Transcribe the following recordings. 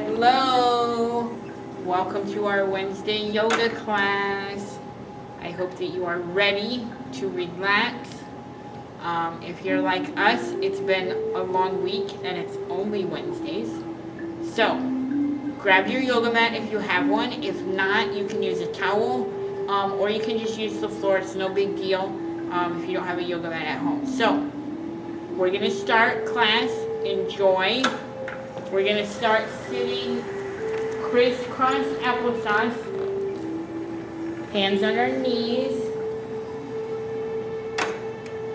Hello! Welcome to our Wednesday yoga class. I hope that you are ready to relax. If you're like us, it's been a long week and it's only Wednesdays. So, grab your yoga mat if you have one. If not, you can use a towel or you can just use the floor. It's no big deal if you don't have a yoga mat at home. So, we're going to start class. Enjoy. We're going to start sitting crisscross applesauce. Hands on our knees.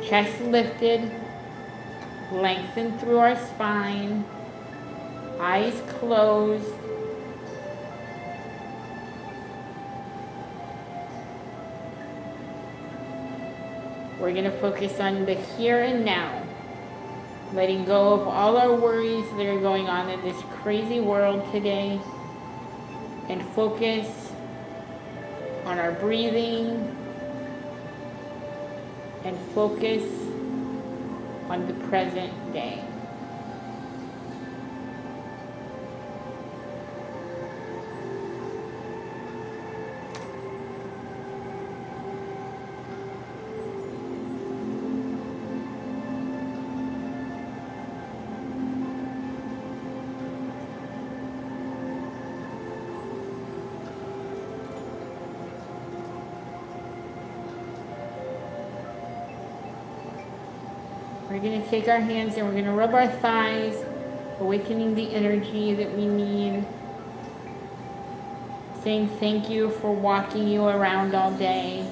Chest lifted. Lengthen through our spine. Eyes closed. We're going to focus on the here and now. Letting go of all our worries that are going on in this crazy world today. And focus on our breathing. And focus on the present day. We're going to take our hands and we're going to rub our thighs, awakening the energy that we need. Saying thank you for walking you around all day.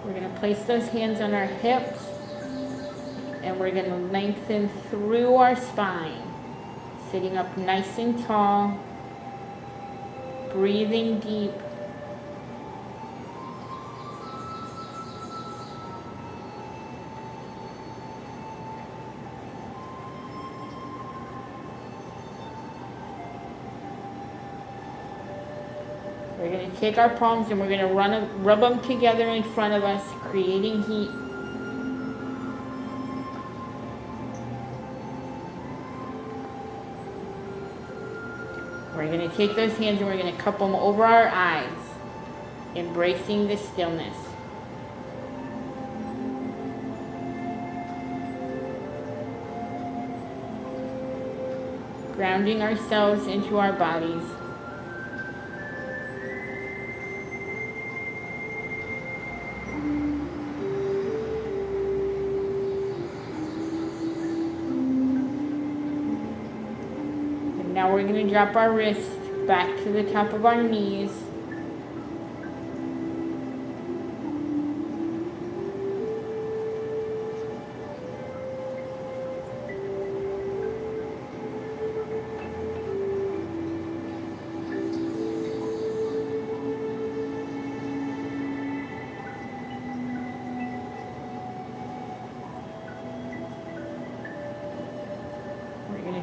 We're going to place those hands on our hips and we're going to lengthen through our spine. Sitting up nice and tall. Breathing deep. We're going to take our palms and we're going to rub them together in front of us, creating heat. We're going to take those hands and we're going to cup them over our eyes, embracing the stillness. Grounding ourselves into our bodies. Now we're going to drop our wrists back to the top of our knees.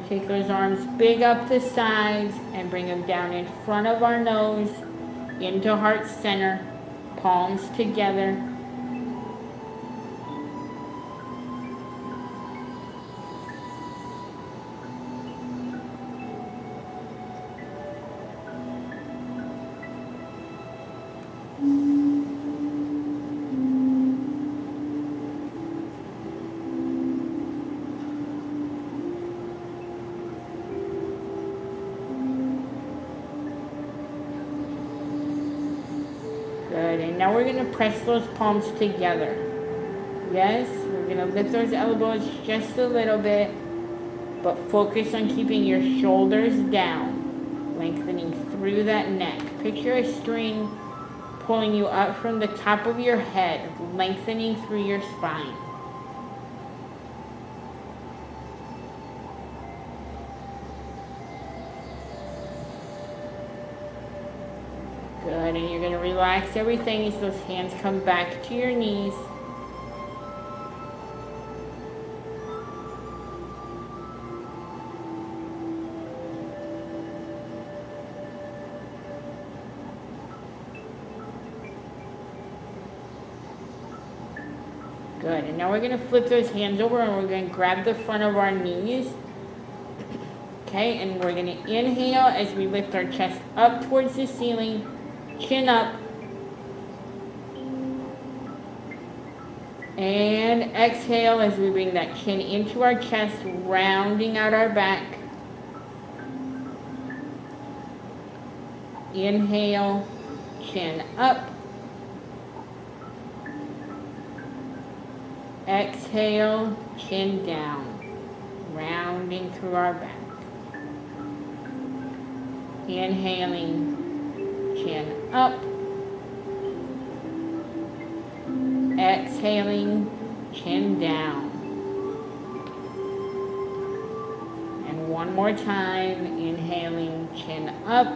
Take those arms big up the sides and bring them down in front of our nose, into heart center, palms together. Good, and now we're going to press those palms together. Yes, we're going to lift those elbows just a little bit, but focus on keeping your shoulders down, lengthening through that neck. Picture a string pulling you up from the top of your head, lengthening through your spine. Good, and you're going to relax everything as those hands come back to your knees. Good. And now we're going to flip those hands over and we're going to grab the front of our knees. Okay, and we're going to inhale as we lift our chest up towards the ceiling, chin up. And exhale as we bring that chin into our chest, rounding out our back. Inhale, chin up. Exhale, chin down, rounding through our back. Inhaling, chin up. Exhaling, chin down. And one more time, inhaling, chin up.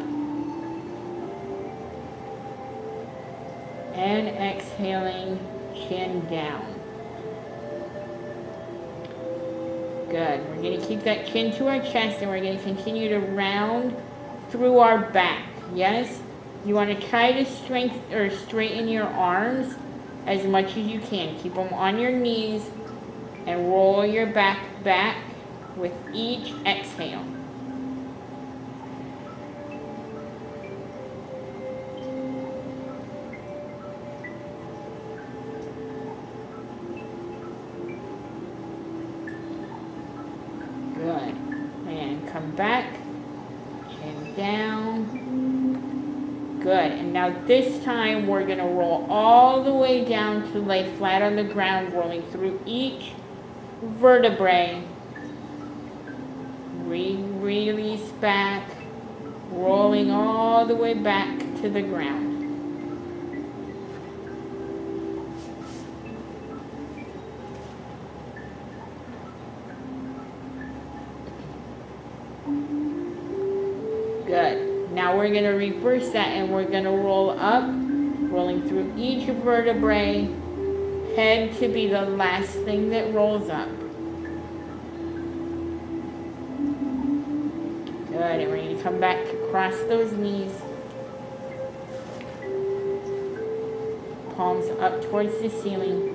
And exhaling, chin down. Good. We're going to keep that chin to our chest and we're going to continue to round through our back. Yes? You want to try to straighten your arms as much as you can. Keep them on your knees and roll your back with each exhale. Good. And come back, chin down. Good. And now this time we're going to roll all the way down to lay flat on the ground, rolling through each vertebrae. Release back, rolling all the way back to the ground. Good. Now we're going to reverse that and we're going to roll up, rolling through each vertebrae, head to be the last thing that rolls up. Good, and we're going to come back to cross those knees. Palms up towards the ceiling.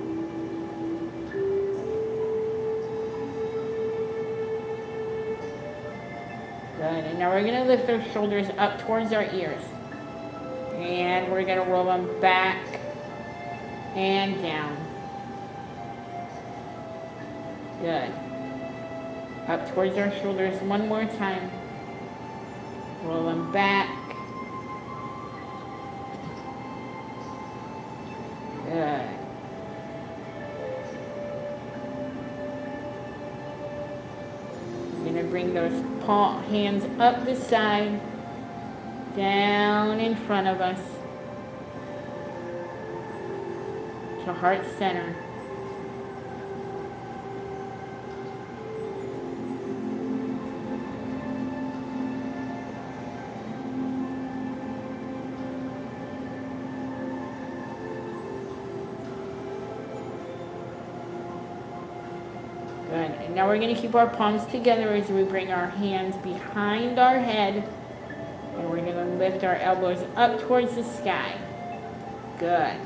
Good, and now we're going to lift our shoulders up towards our ears. And we're going to roll them back and down. Good. Up towards our shoulders one more time. Roll them back. Good. We're going to bring those hands up the side, down in front of us, to heart center. Good. And now we're going to keep our palms together as we bring our hands behind our head. And we're going to lift our elbows up towards the sky. Good.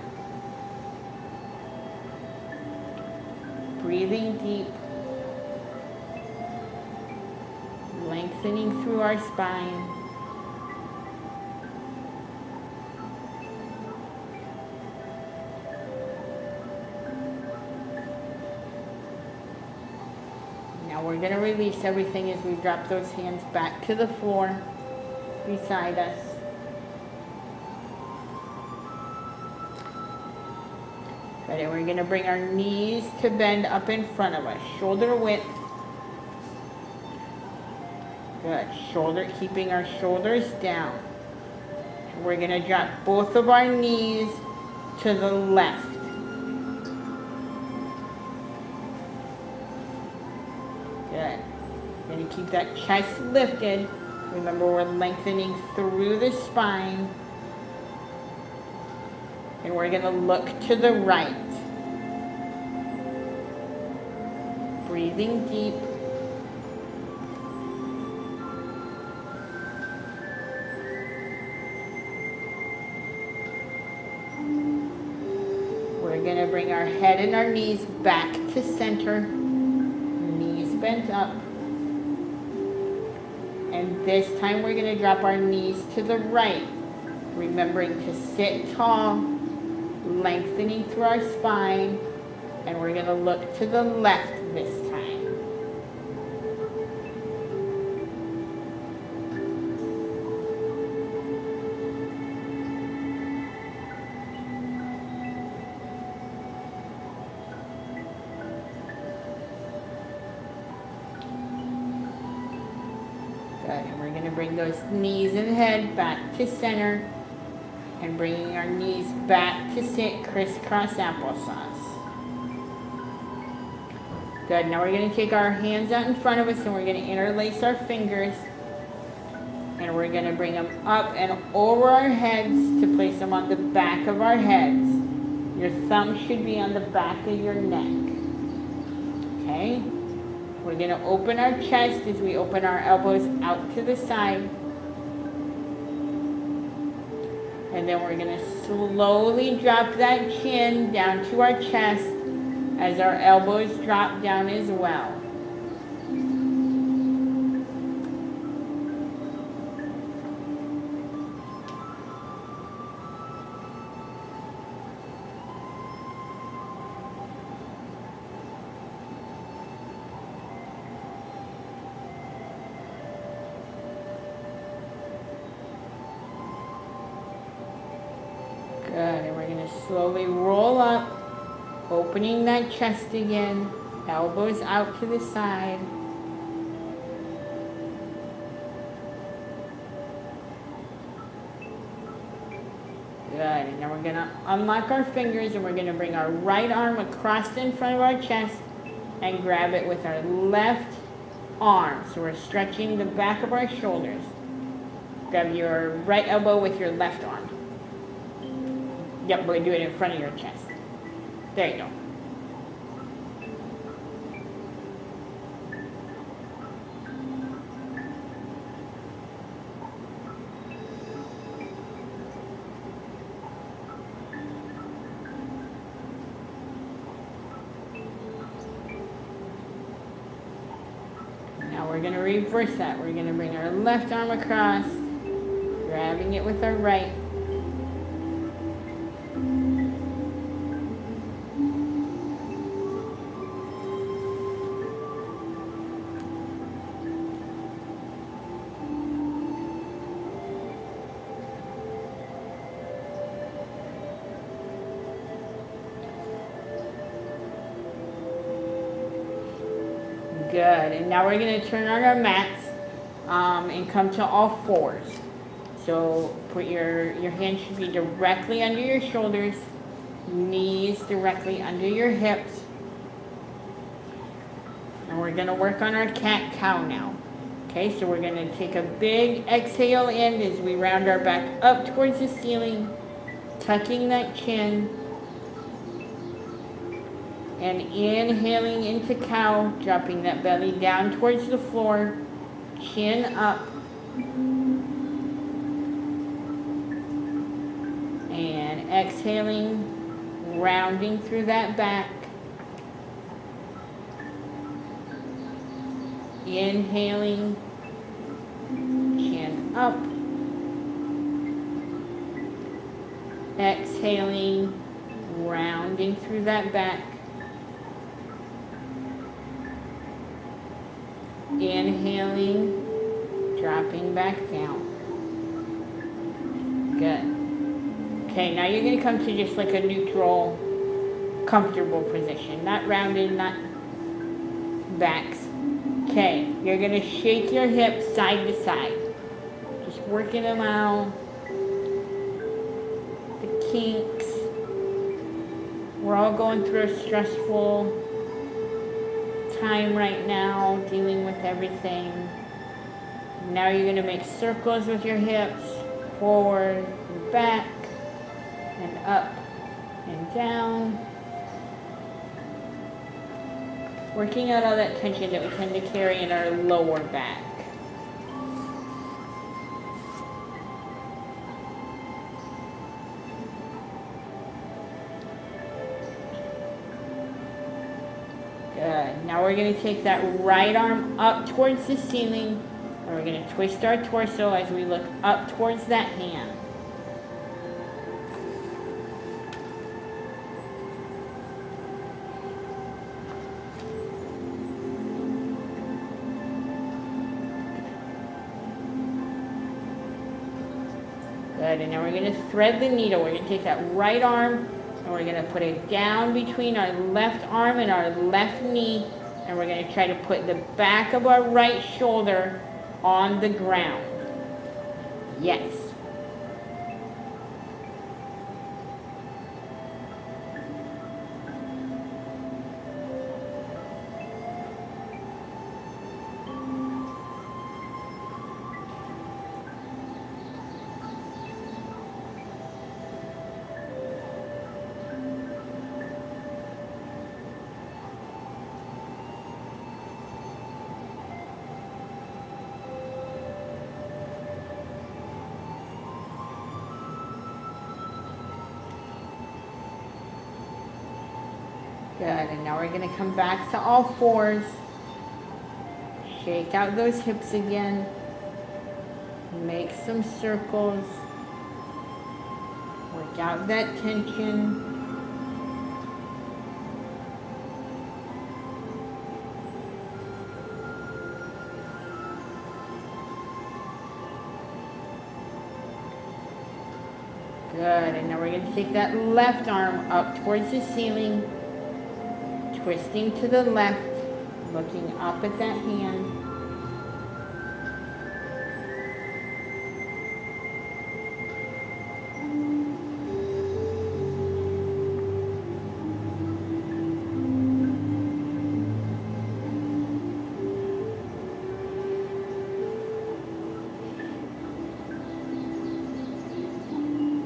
Breathing deep. Lengthening through our spine. We're going to release everything as we drop those hands back to the floor beside us. Good, and we're going to bring our knees to bend up in front of us, shoulder width. Good, keeping our shoulders down. And we're going to drop both of our knees to the left. Good. We're going to keep that chest lifted. Remember, we're lengthening through the spine. And we're going to look to the right. Breathing deep. We're we're going to bring our head and our knees back to center. Knees bent up. And this time we're going to drop our knees to the right. Remembering to sit tall, lengthening through our spine. And we're going to look to the left this time. And we're going to bring those knees and head back to center and bringing our knees back to sit crisscross applesauce. Good. Now we're going to take our hands out in front of us and we're going to interlace our fingers and we're going to bring them up and over our heads to place them on the back of our heads. Your thumb should be on the back of your neck. Okay? We're going to open our chest as we open our elbows out to the side. And then we're going to slowly drop that chin down to our chest as our elbows drop down as well. Good, and we're going to slowly roll up, opening that chest again, elbows out to the side. Good, and now we're going to unlock our fingers and we're going to bring our right arm across in front of our chest and grab it with our left arm. So we're stretching the back of our shoulders. Grab your right elbow with your left arm. Yep, we're going to do it in front of your chest. There you go. Now we're going to reverse that. We're going to bring our left arm across, grabbing it with our right. Good, and now we're going to turn on our mats and come to all fours. So put your hands should be directly under your shoulders, knees directly under your hips. And we're going to work on our cat-cow now. Okay, so we're going to take a big exhale in as we round our back up towards the ceiling, tucking that chin. And inhaling into cow, dropping that belly down towards the floor, chin up. And exhaling, rounding through that back. Inhaling, chin up. Exhaling, rounding through that back. Inhaling, dropping back down. Good. Okay, now you're going to come to just like a neutral, comfortable position. Not rounded, not backs. Okay, you're going to shake your hips side to side. Just working them out. The kinks. We're all going through a stressful time right now, dealing with everything. Now you're going to make circles with your hips, forward and back, and up and down. Working out all that tension that we tend to carry in our lower back. now we're going to take that right arm up towards the ceiling, and we're going to twist our torso as we look up towards that hand. Good, and now we're going to thread the needle. We're going to take that right arm and we're going to put it down between our left arm and our left knee, and we're going to try to put the back of our right shoulder on the ground. Yes. Good, and now we're going to come back to all fours. Shake out those hips again. Make some circles. Work out that tension. Good, and now we're going to take that left arm up towards the ceiling. Twisting to the left, looking up at that hand.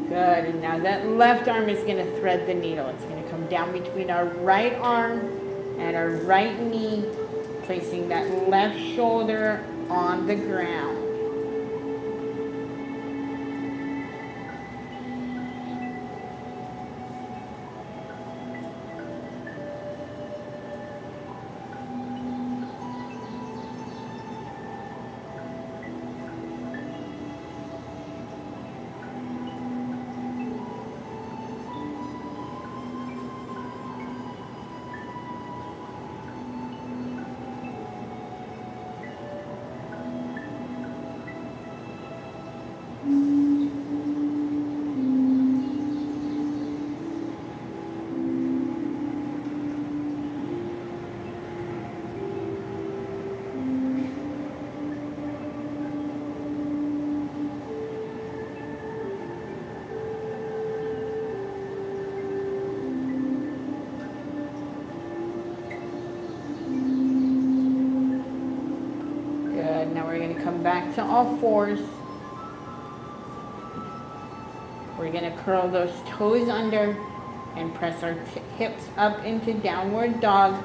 Good, and now that left arm is going to thread the needle. It's going to come down between our right arm and our right knee, placing that left shoulder on the ground. Come back to all fours. We're going to curl those toes under and press our hips up into downward dog.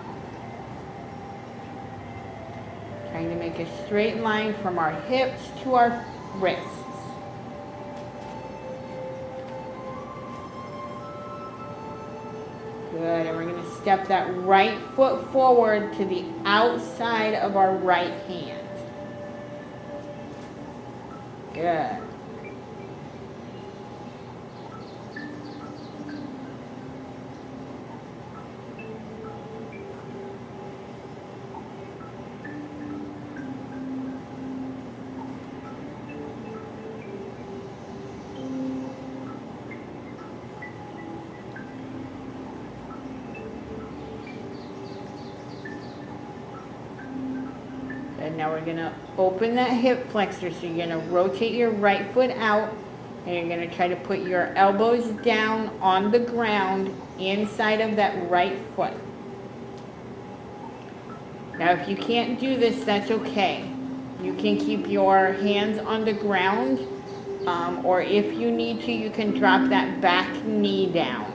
Trying to make a straight line from our hips to our wrists. Good, and we're going to step that right foot forward to the outside of our right hand. Good. And now we're going to open that hip flexor. So you're going to rotate your right foot out, and you're going to try to put your elbows down on the ground inside of that right foot. Now if you can't do this, that's okay. You can keep your hands on the ground, or if you need to, you can drop that back knee down.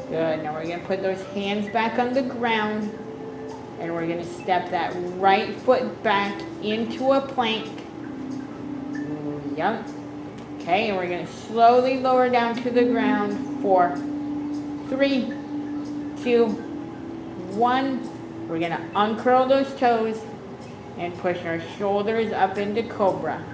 Good. Now we're going to put those hands back on the ground. And we're going to step that right foot back into a plank. Yep. Okay, and we're going to slowly lower down to the ground. 4, 3, 2, 1. We're going to uncurl those toes and push our shoulders up into cobra.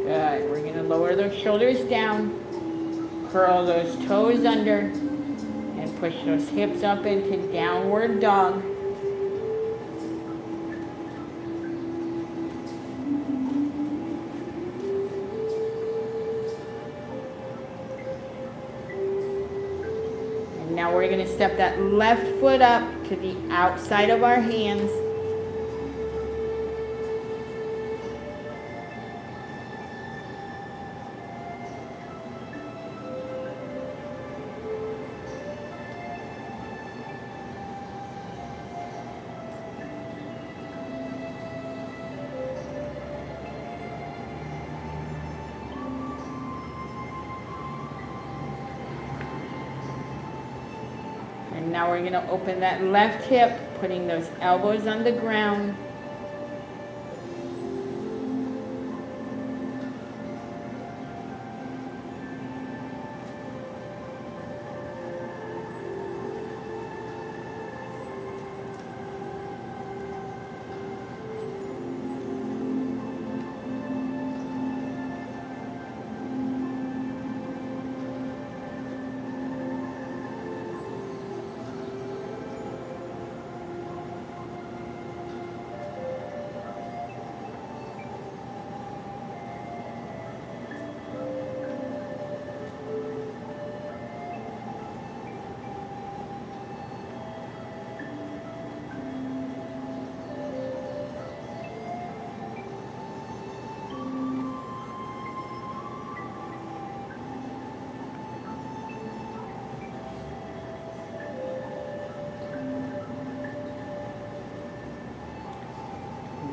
Good. We're going to lower those shoulders down, curl those toes under, and push those hips up into downward dog. And now we're going to step that left foot up to the outside of our hands. And now we're going to open that left hip, putting those elbows on the ground.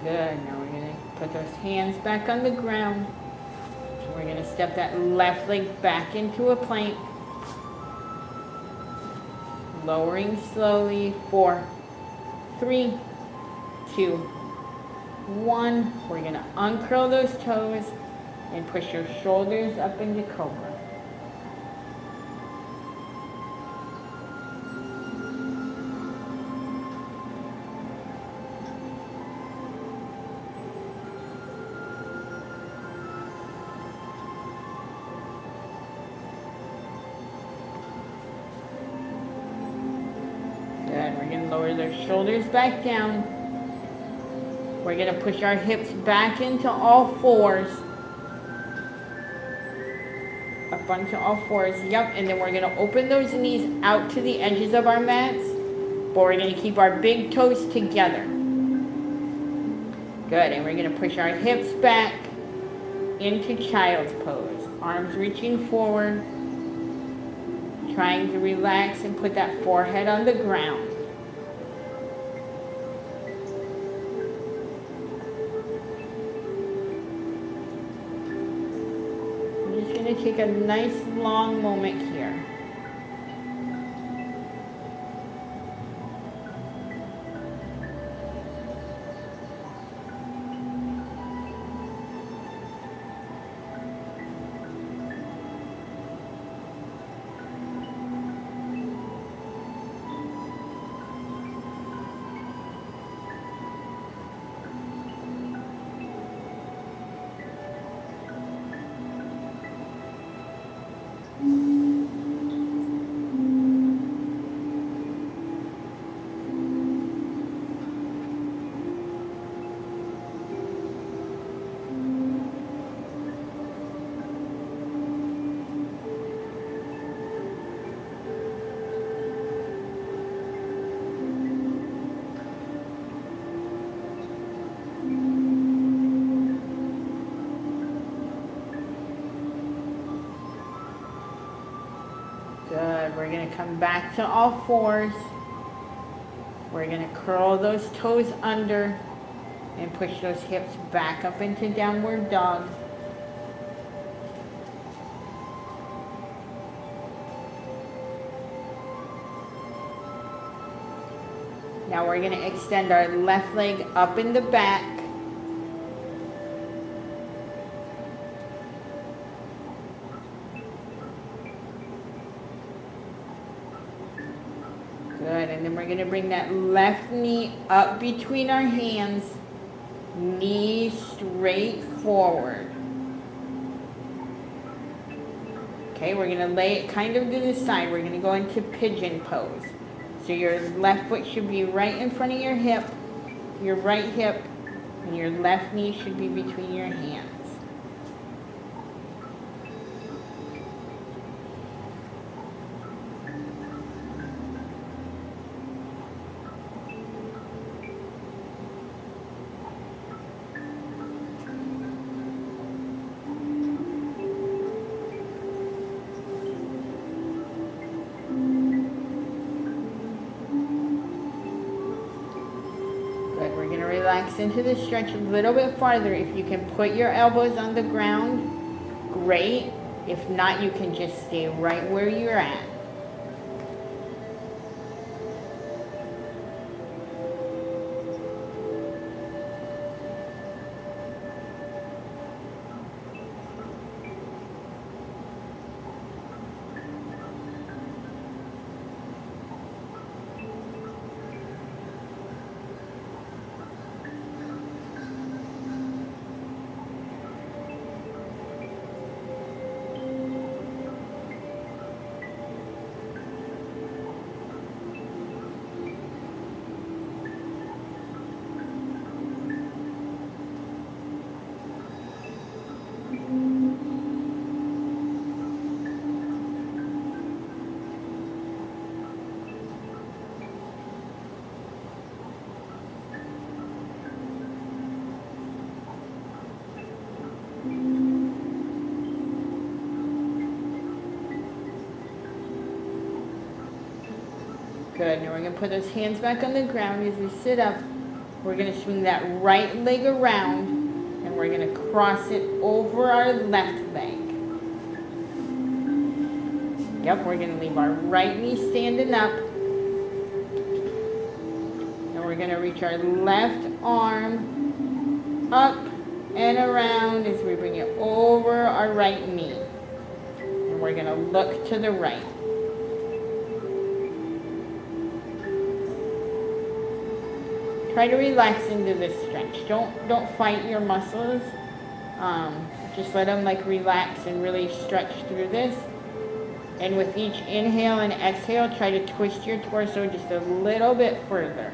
Good. Now we're going to put those hands back on the ground. So we're going to step that left leg back into a plank. Lowering slowly. 4, 3, 2, 1. We're going to uncurl those toes and push your shoulders up into cobra. Good. We're going to lower their shoulders back down. We're going to push our hips back into all fours. Up onto all fours. Yep. And then we're going to open those knees out to the edges of our mats. But we're going to keep our big toes together. Good. And we're going to push our hips back into child's pose. Arms reaching forward. Trying to relax and put that forehead on the ground. I'm just going to take a nice long moment here. Good. We're going to come back to all fours. We're going to curl those toes under and push those hips back up into downward dog. Now we're going to extend our left leg up in the back. Good, and then we're going to bring that left knee up between our hands, knee straight forward. Okay, we're going to lay it kind of to the side. We're going to go into pigeon pose. So your left foot should be right in front of your hip, your right hip, and your left knee should be between your hands. Relax into the stretch a little bit farther. If you can put your elbows on the ground, great. If not, you can just stay right where you're at. Good. Now we're going to put those hands back on the ground as we sit up. We're going to swing that right leg around and we're going to cross it over our left leg. Yep, we're going to leave our right knee standing up. And we're going to reach our left arm up and around as we bring it over our right knee. And we're going to look to the right. Try to relax into this stretch. Don't fight your muscles. Just let them relax and really stretch through this. And with each inhale and exhale, try to twist your torso just a little bit further.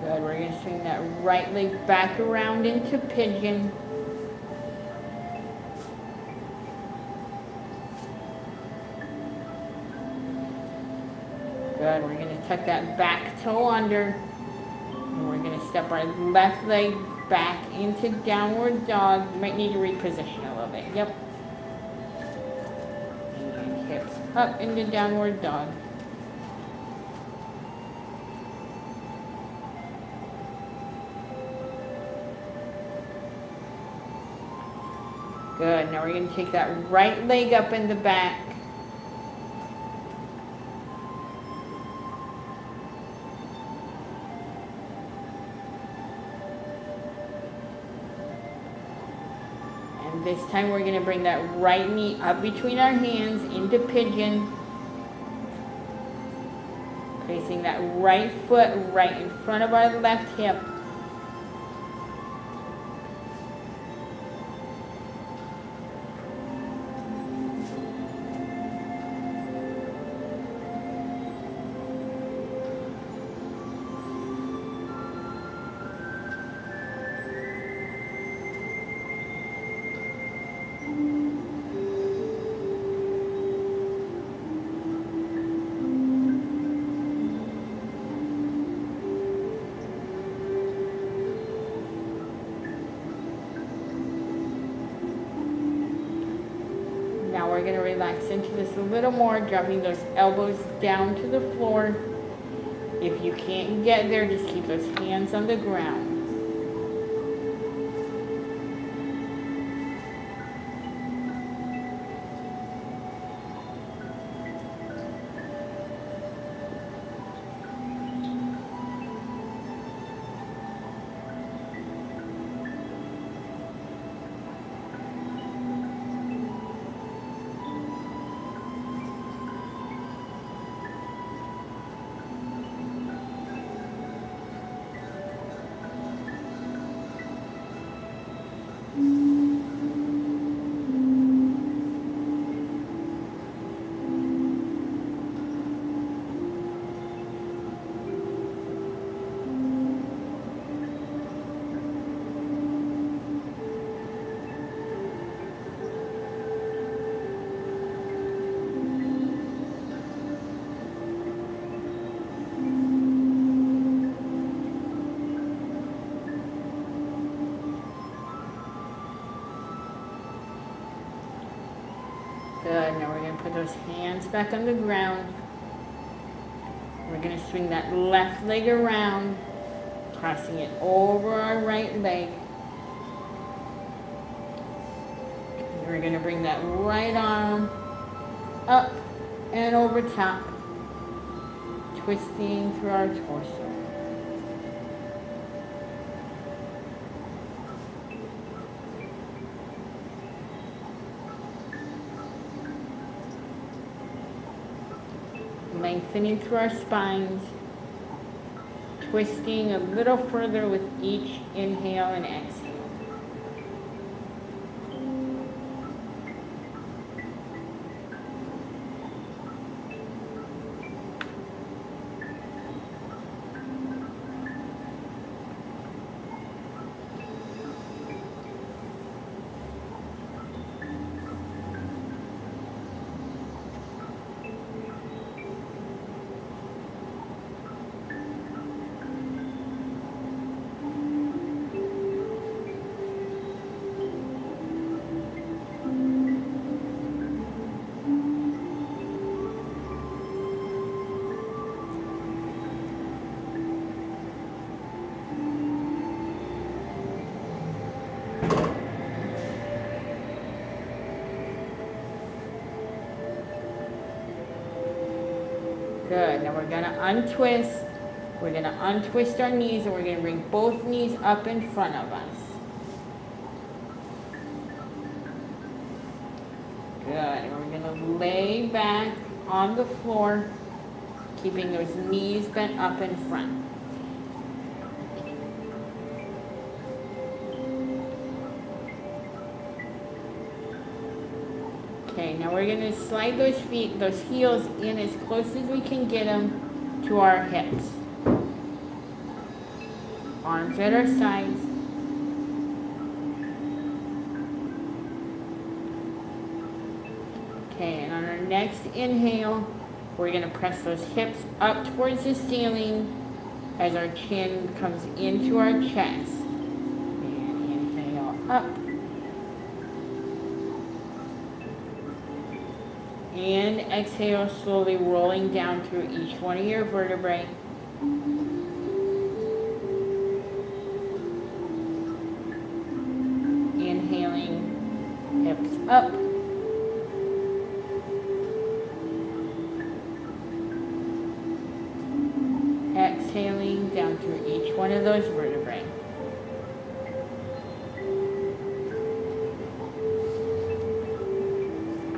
Good, we're going to swing that right leg back around into pigeon. Good, we're going to tuck that back toe under. And we're going to step our left leg back into downward dog. You might need to reposition a little bit. Yep. And hips up into downward dog. Good. Now we're going to take that right leg up in the back. And This time we're going to bring that right knee up between our hands into pigeon. Placing that right foot right in front of our left hip. Now we're going to relax into this a little more, dropping those elbows down to the floor. If you can't get there, just keep those hands on the ground. Good. Now we're going to put those hands back on the ground. We're going to swing that left leg around, crossing it over our right leg. We're going to bring that right arm up and over top, twisting through our torso. Lengthening through our spines, twisting a little further with each inhale and exhale. Good. Now we're going to untwist. We're going to untwist our knees and we're going to bring both knees up in front of us. Good. And we're going to lay back on the floor, keeping those knees bent up in front. Okay, now we're going to slide those feet, those heels in as close as we can get them to our hips. Arms at our sides. Okay, and on our next inhale, we're going to press those hips up towards the ceiling as our chin comes into our chest. And inhale up. And exhale, slowly rolling down through each one of your vertebrae. Inhaling, hips up. Exhaling down through each one of those vertebrae.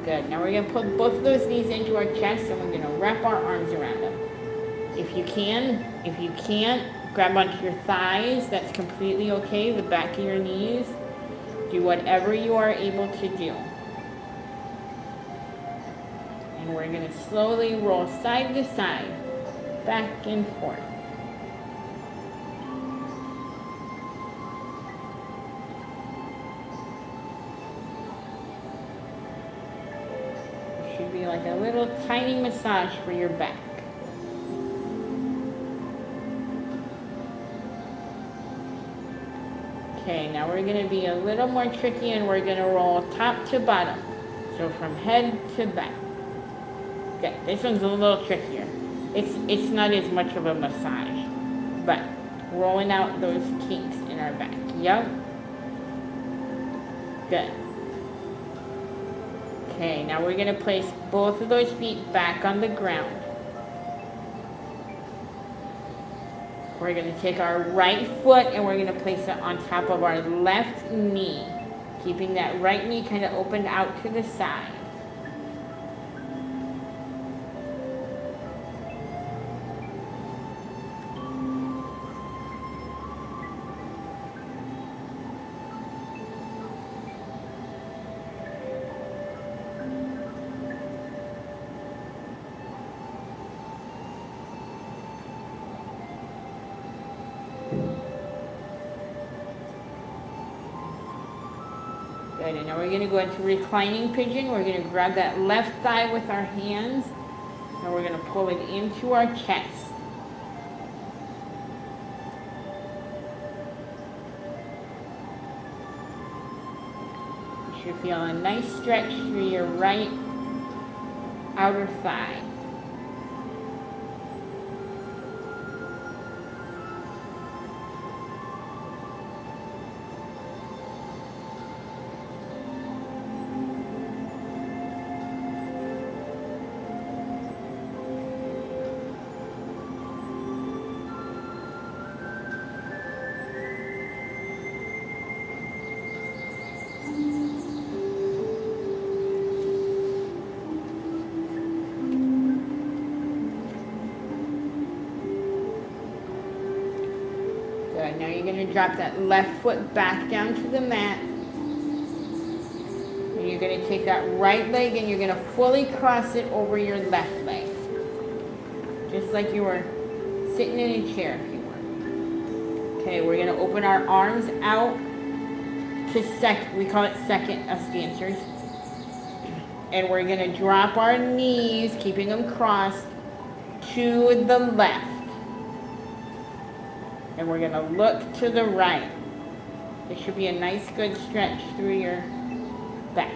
Good. Now we're going to put both of those knees into our chest and we're going to wrap our arms around them. If you can, if you can't, grab onto your thighs. That's completely okay. The back of your knees. Do whatever you are able to do. And we're going to slowly roll side to side, back and forth. It should be like a little tiny massage for your back. Okay, now we're going to be a little more tricky and we're going to roll top to bottom. So from head to back. Okay, this one's a little trickier. It's not as much of a massage, but rolling out those kinks in our back. Yep. Good. Okay, now we're going to place both of those feet back on the ground. We're going to take our right foot and we're going to place it on top of our left knee, keeping that right knee kind of opened out to the side. Good, and now we're going to go into reclining pigeon. We're going to grab that left thigh with our hands, and we're going to pull it into our chest. You should feel a nice stretch through your right outer thigh. Good. Now you're going to drop that left foot back down to the mat. And you're going to take that right leg and you're going to fully cross it over your left leg. Just like you were sitting in a chair if you were. Okay, we're going to open our arms out to we call it second, us dancers. And we're going to drop our knees, keeping them crossed, to the left. And we're going to look to the right. There should be a nice good stretch through your back.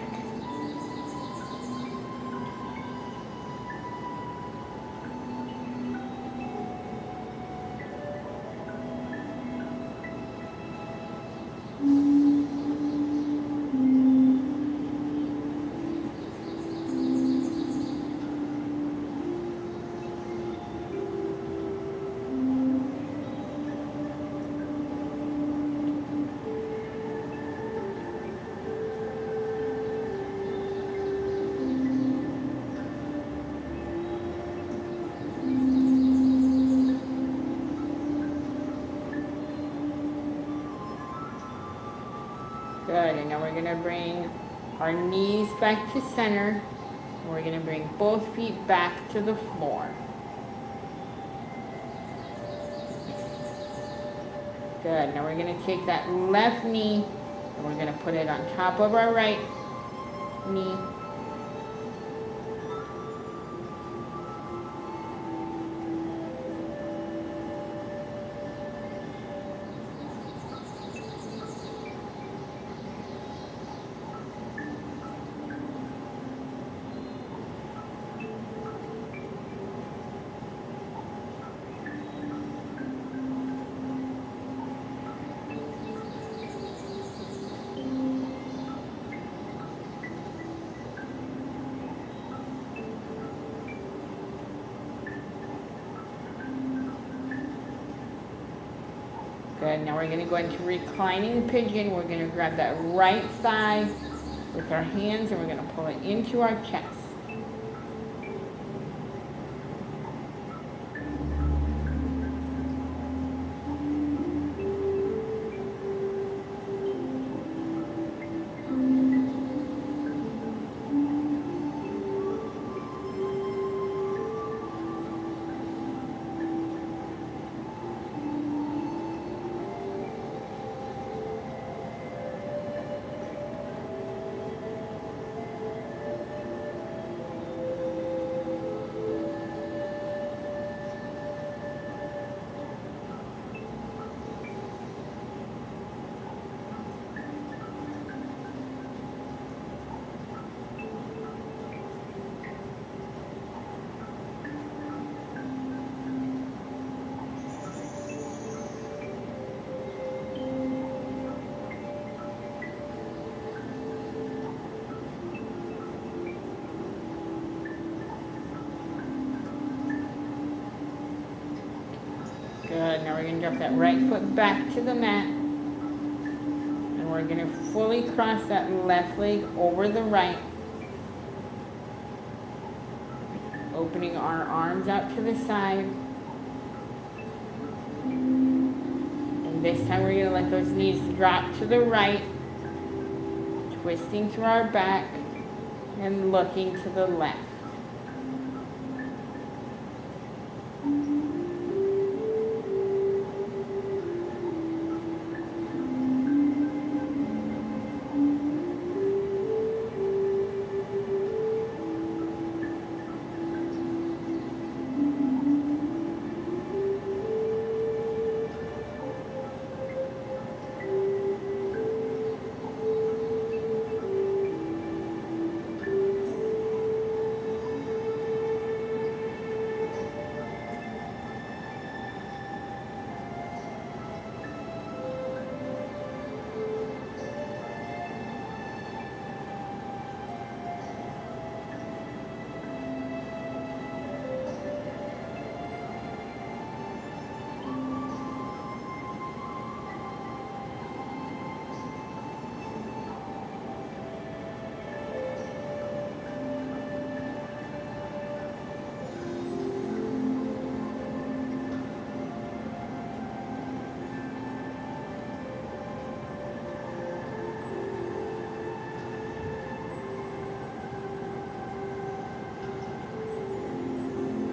Good, and now we're going to bring our knees back to center. And we're going to bring both feet back to the floor. Good, now we're going to take that left knee and we're going to put it on top of our right knee. Good, now we're going to go into reclining pigeon. We're going to grab that right thigh with our hands, and we're going to pull it into our chest. Good, now we're going to drop that right foot back to the mat. And we're going to fully cross that left leg over the right. Opening our arms out to the side. And this time we're going to let those knees drop to the right. Twisting through our back and looking to the left.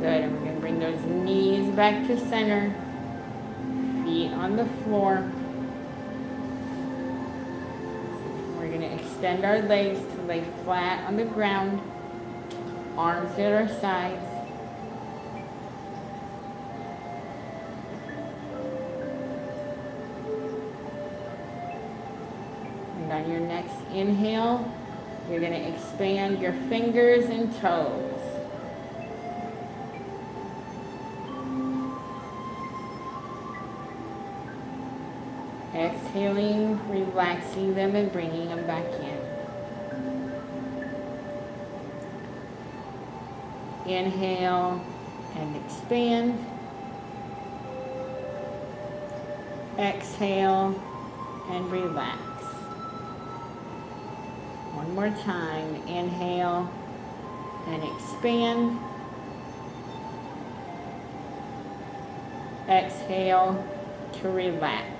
Good, and we're going to bring those knees back to center, feet on the floor. We're going to extend our legs to lay flat on the ground, arms at our sides. And on your next inhale, you're going to expand your fingers and toes. Exhaling, relaxing them and bringing them back in. Inhale and expand. Exhale and relax. One more time. Inhale and expand. Exhale to relax.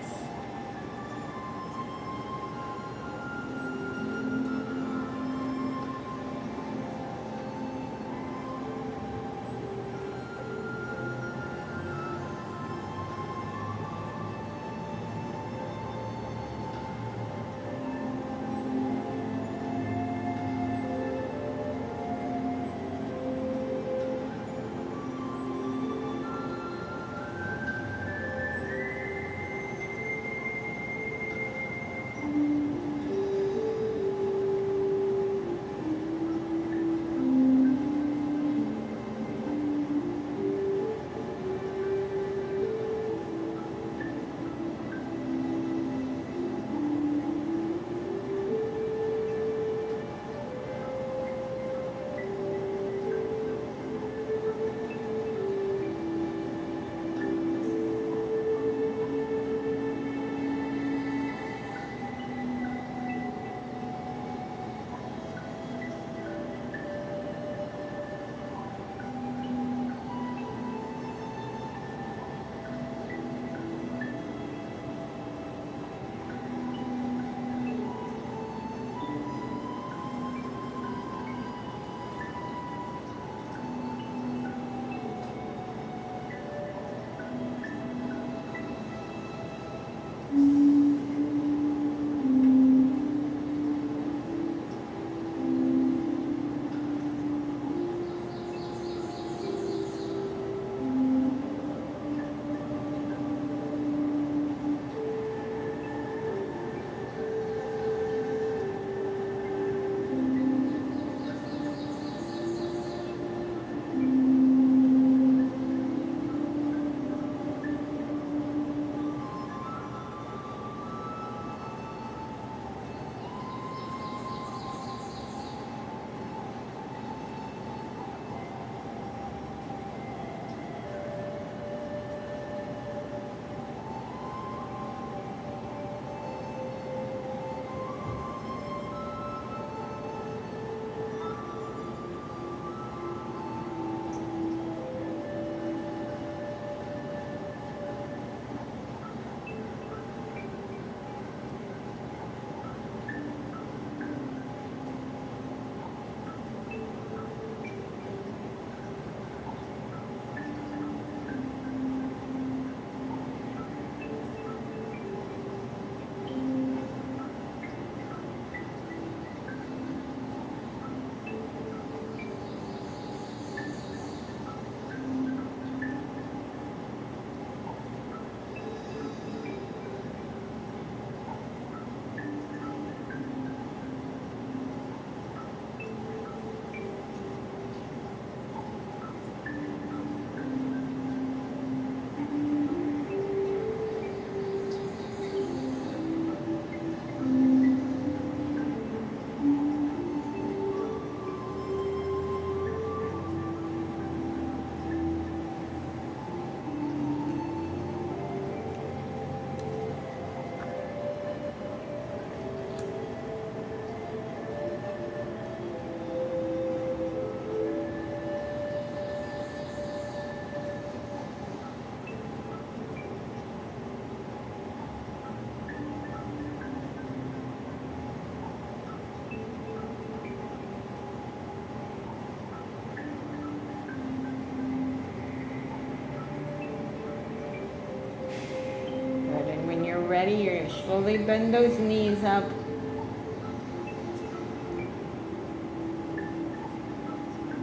ready, you're going to slowly bend those knees up.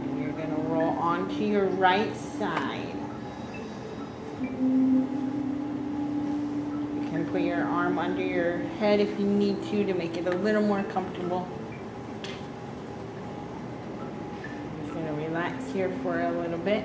And you're going to roll onto your right side. You can put your arm under your head if you need to make it a little more comfortable. I'm just going to relax here for a little bit.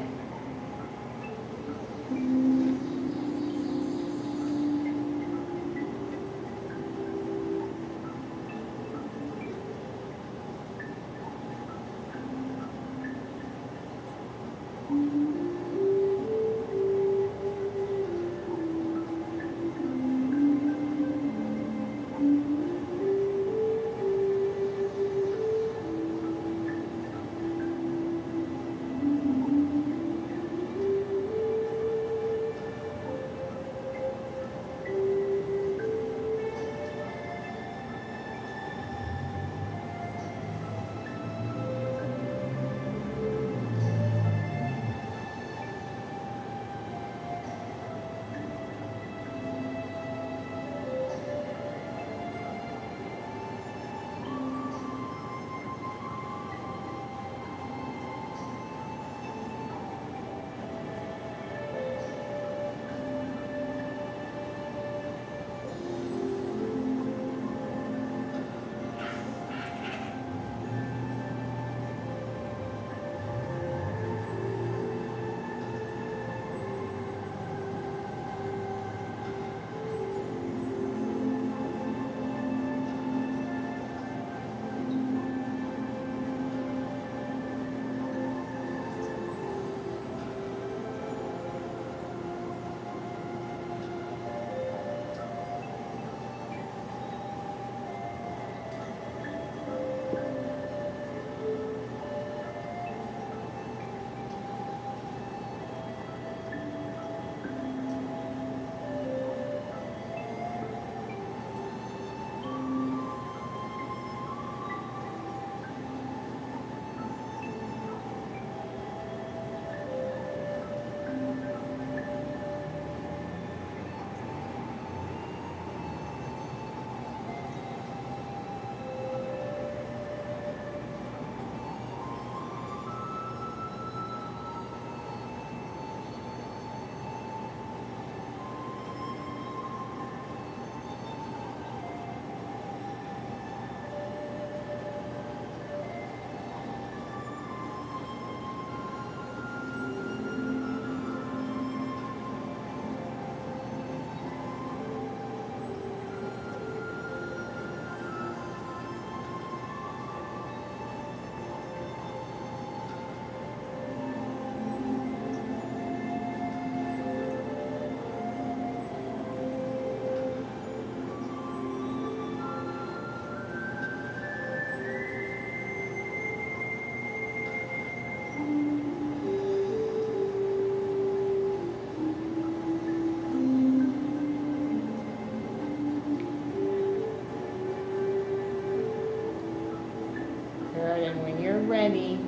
And when you're ready,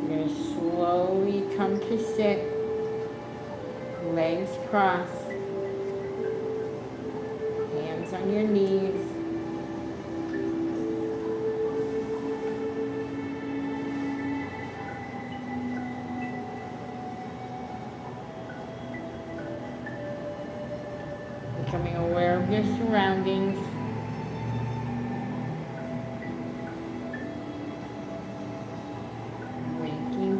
you're going to slowly come to sit, legs crossed, hands on your knees. Becoming aware of your surroundings.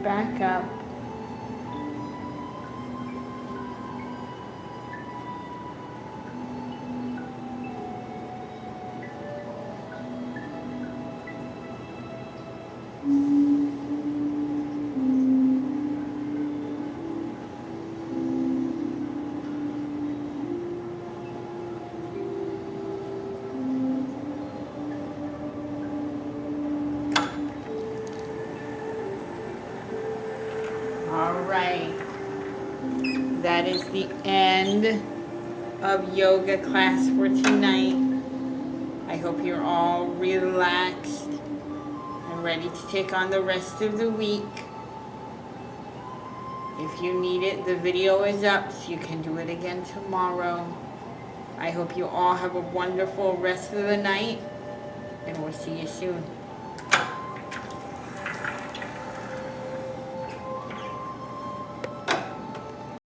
Back up. Alright, that is the end of yoga class for tonight. I hope you're all relaxed and ready to take on the rest of the week. If you need it, the video is up so you can do it again tomorrow. I hope you all have a wonderful rest of the night, and we'll see you soon.